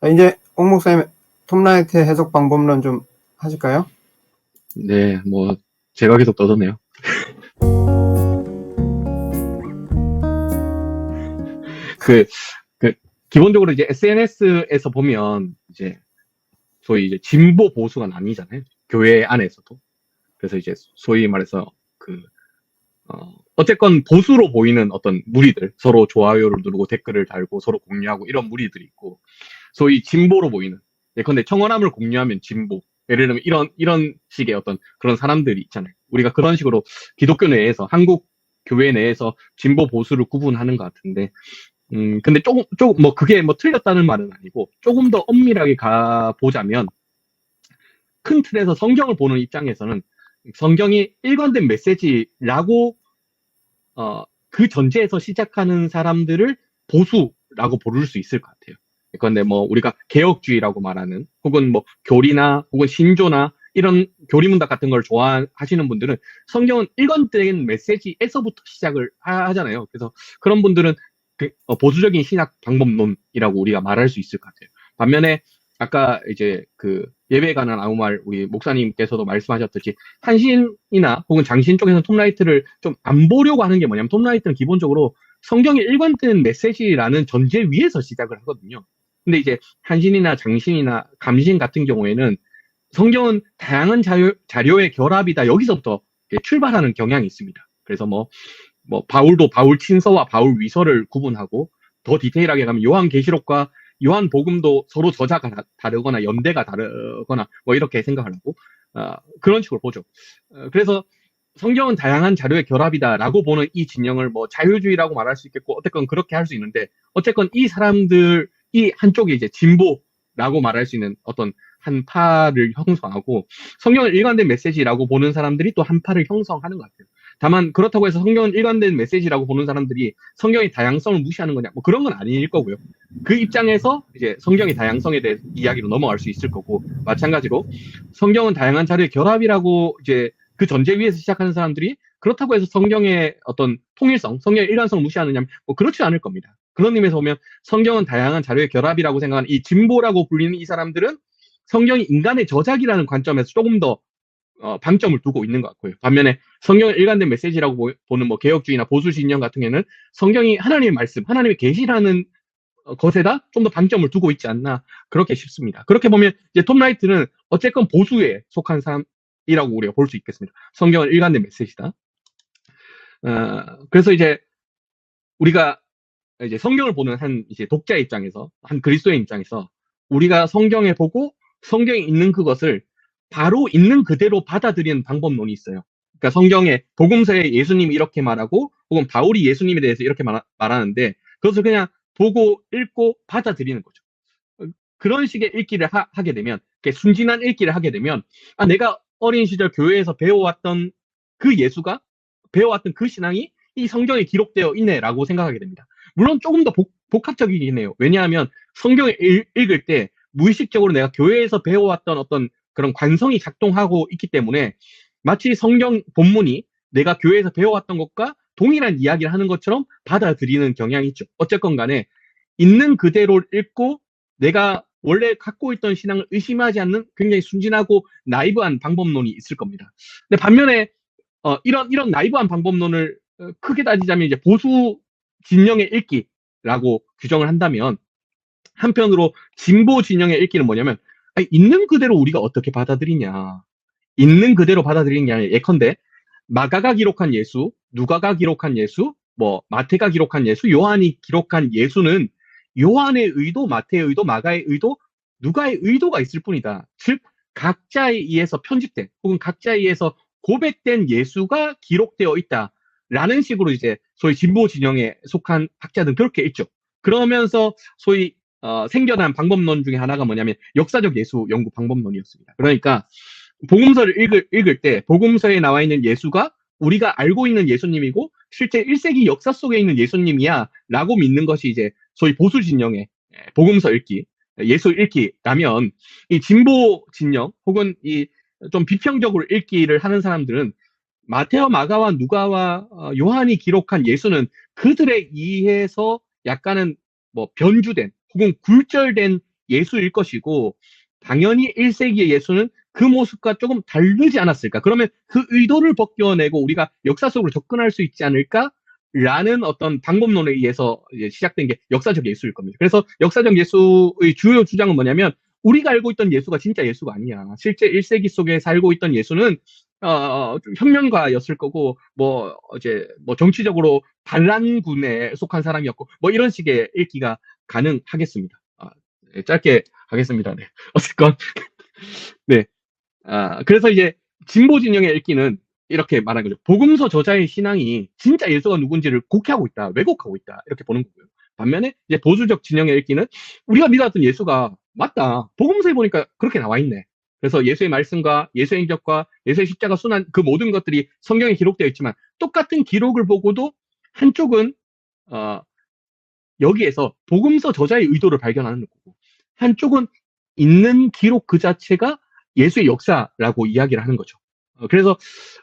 이제 옥 목사님 톱라이트 해석 방법론 좀 하실까요? 네, 뭐 제가 계속 떠드네요. 그, 그 기본적으로 이제 SNS에서 보면 이제 소위 이제 진보 보수가 나뉘잖아요. 교회 안에서도. 그래서 이제 소위 말해서 어쨌건 보수로 보이는 어떤 무리들, 서로 좋아요를 누르고 댓글을 달고 서로 공유하고 이런 무리들이 있고, 소위 진보로 보이는, 예컨대 청원함을 공유하면 진보. 예를 들면 이런 식의 어떤 그런 사람들이 있잖아요. 우리가 그런 식으로 기독교 내에서, 한국 교회 내에서 진보 보수를 구분하는 것 같은데, 근데 조금, 뭐 그게 뭐 틀렸다는 말은 아니고, 조금 더 엄밀하게 가보자면, 큰 틀에서 성경을 보는 입장에서는 성경이 일관된 메시지라고 그 전제에서 시작하는 사람들을 보수라고 부를 수 있을 것 같아요. 그런데 뭐 우리가 개혁주의라고 말하는 혹은 뭐 교리나 혹은 신조나 이런 교리문답 같은 걸 좋아하시는 분들은 성경은 일관된 메시지에서부터 시작을 하잖아요. 그래서 그런 분들은 보수적인 신학 방법론이라고 우리가 말할 수 있을 것 같아요. 반면에 아까 이제 예배에 관한 아무 말 우리 목사님께서도 말씀하셨듯이 한신이나 혹은 장신 쪽에서는 톱라이트를 좀 안 보려고 하는 게 뭐냐면 톱라이트는 기본적으로 성경의 일관된 메시지라는 전제 위에서 시작을 하거든요. 근데 이제 한신이나 장신이나 감신 같은 경우에는 성경은 다양한 자료의 결합이다. 여기서부터 출발하는 경향이 있습니다. 그래서 뭐 바울도 바울 친서와 바울 위서를 구분하고 더 디테일하게 가면 요한계시록과 요한복음도 서로 저자가 다르거나 연대가 다르거나 뭐 이렇게 생각하고 그런 식으로 보죠. 그래서 성경은 다양한 자료의 결합이다라고 보는 이 진영을 뭐 자유주의라고 말할 수 있겠고 어쨌건 그렇게 할 수 있는데 어쨌건 이 사람들이 한쪽이 이제 진보라고 말할 수 있는 어떤 한 파를 형성하고 성경을 일관된 메시지라고 보는 사람들이 또 한 파를 형성하는 것 같아요. 다만 그렇다고 해서 성경은 일관된 메시지라고 보는 사람들이 성경의 다양성을 무시하는 거냐 뭐 그런 건 아닐 거고요. 그 입장에서 이제 성경의 다양성에 대해 이야기로 넘어갈 수 있을 거고 마찬가지로 성경은 다양한 자료의 결합이라고 이제 그 전제 위에서 시작하는 사람들이 그렇다고 해서 성경의 어떤 통일성, 성경의 일관성을 무시하느냐 뭐 그렇지 않을 겁니다. 그런 의미에서 보면 성경은 다양한 자료의 결합이라고 생각하는 이 진보라고 불리는 이 사람들은 성경이 인간의 저작이라는 관점에서 조금 더 방점을 두고 있는 것 같고요. 반면에 성경을 일관된 메시지라고 보는 뭐 개혁주의나 보수 진영 같은 경우에는 성경이 하나님의 말씀, 하나님의 계시라는 것에다 좀 더 방점을 두고 있지 않나 그렇게 싶습니다. 그렇게 보면 이제 톰 라이트는 어쨌건 보수에 속한 사람이라고 우리가 볼 수 있겠습니다. 성경은 일관된 메시지다. 그래서 이제 우리가 이제 성경을 보는 한 이제 독자 입장에서 한 그리스도인 입장에서 우리가 성경에 보고 성경에 있는 그것을 바로 있는 그대로 받아들이는 방법론이 있어요. 그러니까 성경에 복음서에 예수님이 이렇게 말하고 혹은 바울이 예수님에 대해서 이렇게 말하는데 그것을 그냥 보고 읽고 받아들이는 거죠. 그런 식의 읽기를 하게 되면 순진한 읽기를 하게 되면 내가 어린 시절 교회에서 배워왔던 그 예수가 배워왔던 그 신앙이 이 성경에 기록되어 있네라고 생각하게 됩니다. 물론 조금 더 복합적이긴 해요. 왜냐하면 성경을 읽을 때 무의식적으로 내가 교회에서 배워왔던 어떤 그런 관성이 작동하고 있기 때문에 마치 성경 본문이 내가 교회에서 배워왔던 것과 동일한 이야기를 하는 것처럼 받아들이는 경향이 있죠. 어쨌건 간에 있는 그대로 읽고 내가 원래 갖고 있던 신앙을 의심하지 않는 굉장히 순진하고 나이브한 방법론이 있을 겁니다. 근데 반면에 이런 나이브한 방법론을 크게 따지자면 이제 보수 진영의 읽기라고 규정을 한다면 한편으로 진보 진영의 읽기는 뭐냐면 있는 그대로 우리가 어떻게 받아들이냐 있는 그대로 받아들이는 게 아니라 예컨대 마가가 기록한 예수, 누가가 기록한 예수, 뭐 마태가 기록한 예수, 요한이 기록한 예수는 요한의 의도, 마태의 의도, 마가의 의도, 누가의 의도가 있을 뿐이다. 즉 각자에 의해서 편집된 혹은 각자에 의해서 고백된 예수가 기록되어 있다라는 식으로 이제 소위 진보 진영에 속한 학자들은 그렇게 읽죠. 그러면서 소위 생겨난 방법론 중에 하나가 뭐냐면 역사적 예수 연구 방법론이었습니다. 그러니까 복음서를 읽을 때 복음서에 나와 있는 예수가 우리가 알고 있는 예수님이고 실제 1세기 역사 속에 있는 예수님이야 라고 믿는 것이 이제 소위 보수 진영의 복음서 읽기, 예수 읽기라면 이 진보 진영 혹은 이 좀 비평적으로 읽기를 하는 사람들은 마테와 마가와 누가와 요한이 기록한 예수는 그들에 의해서 약간은 뭐 변주된 혹은 굴절된 예수일 것이고 당연히 1세기의 예수는 그 모습과 조금 다르지 않았을까? 그러면 그 의도를 벗겨내고 우리가 역사 속으로 접근할 수 있지 않을까? 라는 어떤 방법론에 의해서 시작된 게 역사적 예수일 겁니다. 그래서 역사적 예수의 주요 주장은 뭐냐면 우리가 알고 있던 예수가 진짜 예수가 아니야. 실제 1세기 속에 살고 있던 예수는 좀 혁명가였을 거고 뭐 정치적으로 반란군에 속한 사람이었고 뭐 이런 식의 읽기가 가능하겠습니다. 짧게 하겠습니다. 네. 어쨌건 네. 그래서 이제 진보 진영의 읽기는 이렇게 말한 거죠. 복음서 저자의 신앙이 진짜 예수가 누군지를 곡해하고 있다, 왜곡하고 있다 이렇게 보는 거고요. 반면에 이제 보수적 진영의 읽기는 우리가 믿었던 예수가 맞다. 복음서에 보니까 그렇게 나와 있네. 그래서 예수의 말씀과 예수의 행적과 예수의 십자가 순환 그 모든 것들이 성경에 기록되어 있지만 똑같은 기록을 보고도 한쪽은 여기에서 복음서 저자의 의도를 발견하는 거고 한쪽은 있는 기록 그 자체가 예수의 역사라고 이야기를 하는 거죠. 그래서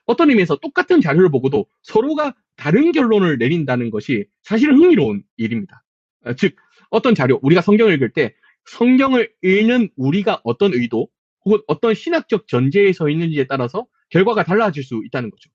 어떤 의미에서 똑같은 자료를 보고도 서로가 다른 결론을 내린다는 것이 사실은 흥미로운 일입니다. 즉 어떤 자료, 우리가 성경을 읽을 때 성경을 읽는 우리가 어떤 의도 혹은 어떤 신학적 전제에 서 있는지에 따라서 결과가 달라질 수 있다는 거죠.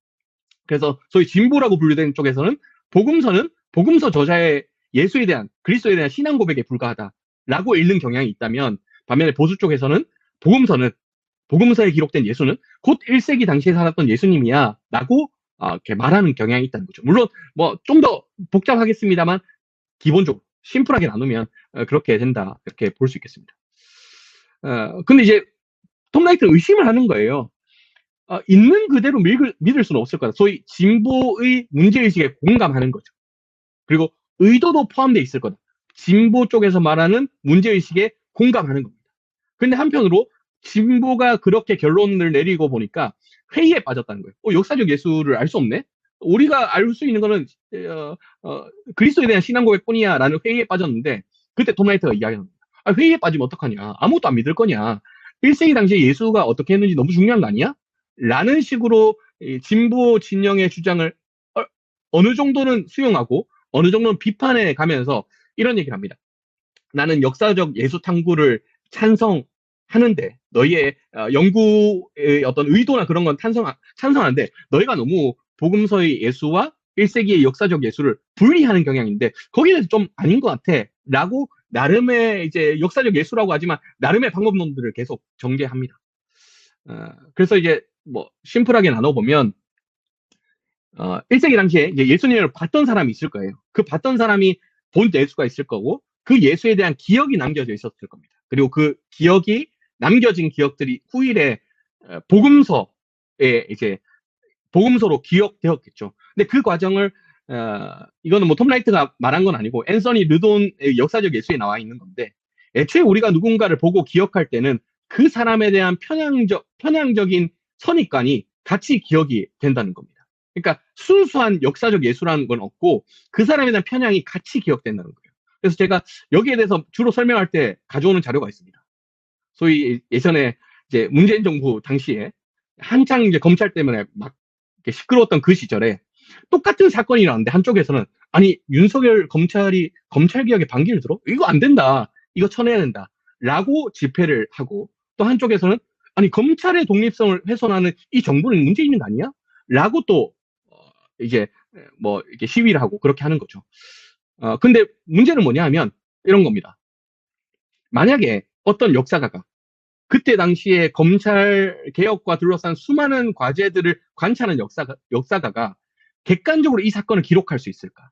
그래서 소위 진보라고 분류되는 쪽에서는 복음서는 복음서 저자의 예수에 대한 그리스도에 대한 신앙 고백에 불과하다라고 읽는 경향이 있다면 반면에 보수 쪽에서는 복음서에 기록된 예수는 곧 1세기 당시에 살았던 예수님이야 라고 이렇게 말하는 경향이 있다는 거죠. 물론 뭐 좀 더 복잡하겠습니다만 기본적으로 심플하게 나누면 그렇게 된다 이렇게 볼 수 있겠습니다. 근데 이제 톰 라이트는 의심을 하는 거예요. 있는 그대로 믿을 수는 없을 거다. 소위 진보의 문제의식에 공감하는 거죠. 그리고 의도도 포함되어 있을 거다. 진보 쪽에서 말하는 문제의식에 공감하는 겁니다. 근데 한편으로 진보가 그렇게 결론을 내리고 보니까 회의에 빠졌다는 거예요. 역사적 예수를 알 수 없네? 우리가 알 수 있는 거는 그리스도에 대한 신앙 고백뿐이야 라는 회의에 빠졌는데 그때 톰 라이트가 이야기합니다. 회의에 빠지면 어떡하냐? 아무것도 안 믿을 거냐? 1세기 당시에 예수가 어떻게 했는지 너무 중요한 거 아니야? 라는 식으로 진보 진영의 주장을 어느 정도는 수용하고 어느 정도는 비판해 가면서 이런 얘기를 합니다. 나는 역사적 예수 탐구를 찬성하는데 너희의 연구의 어떤 의도나 그런 건 찬성하는데 너희가 너무 복음서의 예수와 1세기의 역사적 예수를 분리하는 경향인데 거기에 대해서 좀 아닌 것 같아 라고 나름의 이제 역사적 예수라고 하지만 나름의 방법론들을 계속 전개합니다. 그래서 이제 뭐 심플하게 나눠보면 1세기 당시에 이제 예수님을 봤던 사람이 있을 거예요. 그 봤던 사람이 본 예수가 있을 거고 그 예수에 대한 기억이 남겨져 있었을 겁니다. 그리고 그 기억이 남겨진 기억들이 후일에 복음서에 이제 복음서로 기억되었겠죠. 근데 그 과정을 이거는 뭐 톰 라이트가 말한 건 아니고 앤서니 르돈의 역사적 예수에 나와 있는 건데 애초에 우리가 누군가를 보고 기억할 때는 그 사람에 대한 편향적인 선입관이 같이 기억이 된다는 겁니다. 그러니까 순수한 역사적 예수라는 건 없고 그 사람에 대한 편향이 같이 기억된다는 거예요. 그래서 제가 여기에 대해서 주로 설명할 때 가져오는 자료가 있습니다. 소위 예전에 이제 문재인 정부 당시에 한창 이제 검찰 때문에 막 이렇게 시끄러웠던 그 시절에 똑같은 사건이 일어났는데 한쪽에서는 아니 윤석열 검찰이 검찰개혁에 반기를 들어? 이거 안 된다. 이거 쳐내야 된다. 라고 집회를 하고 또 한쪽에서는 아니 검찰의 독립성을 훼손하는 이 정부는 문제 있는 거 아니야? 라고 또 이제 뭐 이렇게 시위를 하고 그렇게 하는 거죠. 근데 문제는 뭐냐 하면 이런 겁니다. 만약에 어떤 역사가가 그때 당시에 검찰 개혁과 둘러싼 수많은 과제들을 관찰하는 역사가가 객관적으로 이 사건을 기록할 수 있을까?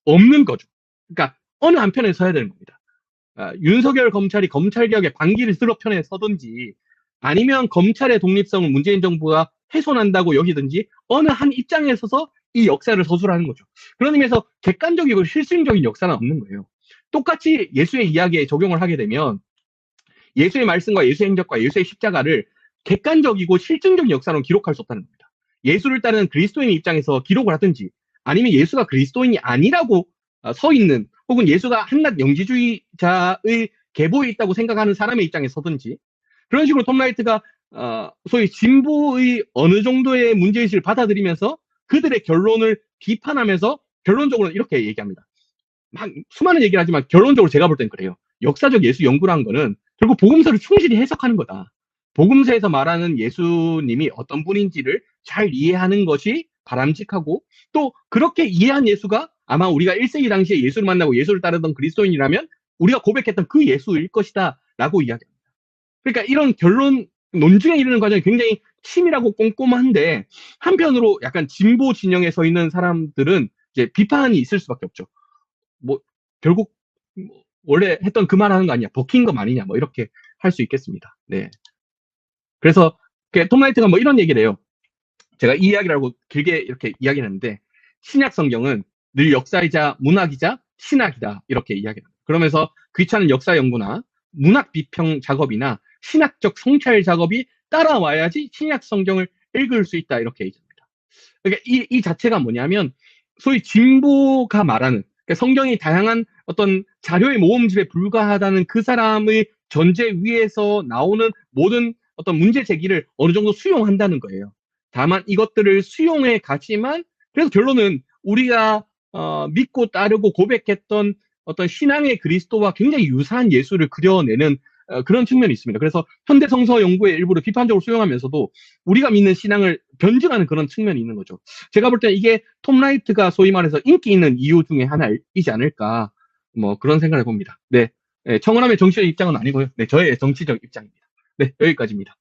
없는 거죠. 그러니까 어느 한편에 서야 되는 겁니다. 윤석열 검찰이 검찰개혁의 반기를 들어 편에 서든지 아니면 검찰의 독립성을 문재인 정부가 훼손한다고 여기든지 어느 한 입장에 서서 이 역사를 서술하는 거죠. 그런 의미에서 객관적이고 실증적인 역사는 없는 거예요. 똑같이 예수의 이야기에 적용을 하게 되면 예수의 말씀과 예수의 행적과 예수의 십자가를 객관적이고 실증적인 역사로 기록할 수 없다는 겁니다. 예수를 따르는 그리스도인의 입장에서 기록을 하든지 아니면 예수가 그리스도인이 아니라고 서 있는 혹은 예수가 한낱 영지주의자의 계보에 있다고 생각하는 사람의 입장에 서든지 그런 식으로 톰 라이트가 소위 진보의 어느 정도의 문제의식을 받아들이면서 그들의 결론을 비판하면서 결론적으로 이렇게 얘기합니다. 막 수많은 얘기를 하지만 결론적으로 제가 볼 땐 그래요. 역사적 예수 연구라는 거는 결국 복음서를 충실히 해석하는 거다. 복음서에서 말하는 예수님이 어떤 분인지를 잘 이해하는 것이 바람직하고, 또 그렇게 이해한 예수가 아마 우리가 1세기 당시에 예수를 만나고 예수를 따르던 그리스도인이라면 우리가 고백했던 그 예수일 것이다 라고 이야기합니다. 그러니까 이런 결론 논증에 이르는 과정이 굉장히 치밀하고 꼼꼼한데, 한편으로 약간 진보 진영에 서 있는 사람들은 이제 비판이 있을 수밖에 없죠. 뭐 결국 원래 했던 그 말 하는 거 아니냐, 버킹검 아니냐, 뭐 이렇게 할 수 있겠습니다. 네. 그래서 톰 라이트가 뭐 이런 얘기를 해요. 제가 이 이야기라고 길게 이렇게 이야기를 했는데, 신약 성경은 늘 역사이자 문학이자 신학이다 이렇게 이야기합니다. 그러면서 귀찮은 역사 연구나 문학 비평 작업이나 신학적 성찰 작업이 따라와야지 신약 성경을 읽을 수 있다 이렇게 얘기합니다. 그러니까 이 자체가 뭐냐면, 소위 진보가 말하는, 그러니까 성경이 다양한 어떤 자료의 모음집에 불과하다는 그 사람의 전제 위에서 나오는 모든 어떤 문제 제기를 어느 정도 수용한다는 거예요. 다만 이것들을 수용해 가지만, 그래서 결론은 우리가 믿고 따르고 고백했던 어떤 신앙의 그리스도와 굉장히 유사한 예수를 그려내는 그런 측면이 있습니다. 그래서 현대 성서 연구의 일부를 비판적으로 수용하면서도 우리가 믿는 신앙을 변증하는 그런 측면이 있는 거죠. 제가 볼 때 이게 톰 라이트가 소위 말해서 인기 있는 이유 중에 하나이지 않을까, 뭐 그런 생각을 해봅니다. 네, 청원함의 정치적 입장은 아니고요. 네, 저의 정치적 입장입니다. 네, 여기까지입니다.